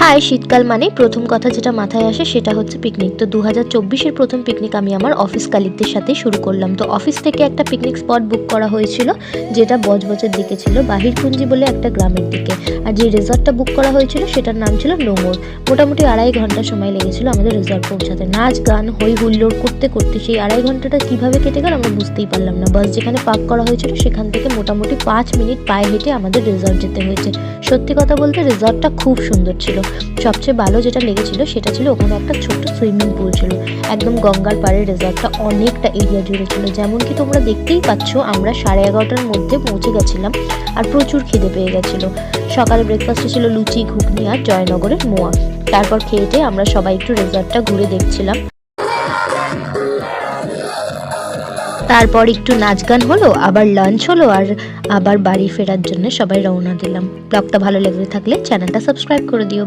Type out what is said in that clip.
High, শীতকাল মানেই প্রথম কথা যেটা মাথায় আসে সেটা হচ্ছে পিকনিক। তো 2024-এর প্রথম পিকনিক আমি আমার অফিস কালিগদের সাথে শুরু করলাম। তো অফিস থেকে একটা পিকনিক স্পট বুক করা হয়েছিল, যেটা বজবজের দিকে ছিল, বাহিরকুঞ্জি বলে একটা গ্রামের দিকে। আর যে রিসর্টটা বুক করা হয়েছিল সেটার নাম ছিল নোমর। মোটামুটি 2.5 ঘন্টা সময় লেগেছিল আমাদের রিসর্ট পৌঁছাতে। নাচ গান হই হুল্লোড় করতে করতে সেই 2.5 ঘন্টাটা কীভাবে কেটে গেল আমরা বুঝতেই পারলাম না। বাস যেখানে পার্ক করা হয়েছিল সেখান থেকে মোটামুটি 5 মিনিট পায়ে হেঁটে আমাদের রিসর্ট যেতে হয়েছে। সত্যি কথা বলতে রিসর্টটা খুব সুন্দর ছিল। সবচেয়ে ভালো যেটা লেগেছিল সেটা ছিল ওখানে একটা ছোট্ট সুইমিং পুল ছিল, একদম গঙ্গার পাড়ে। রিসর্টটা অনেকটা এরিয়া জুড়ে ছিল, যেমন কি তোমরা দেখতেই পাচ্ছ। আমরা 11:30টার মধ্যে পৌঁছে গেছিলাম আর প্রচুর খিদে পেয়ে গেছিলো। সকালে ব্রেকফাস্টে ছিল লুচি, ঘুগনি আর জয়নগরের মোয়া। তারপর খেয়ে আমরা সবাই একটু রিসর্টটা ঘুরে দেখছিলাম। তারপর একটু নাচ গান হলো, আবার লাঞ্চ হলো, আর আবার বাড়ি ফেরার জন্য সবাই রওনা দিলাম। ব্লগটা ভালো লেগে থাকলে চ্যানেলটা সাবস্ক্রাইব করে দিও।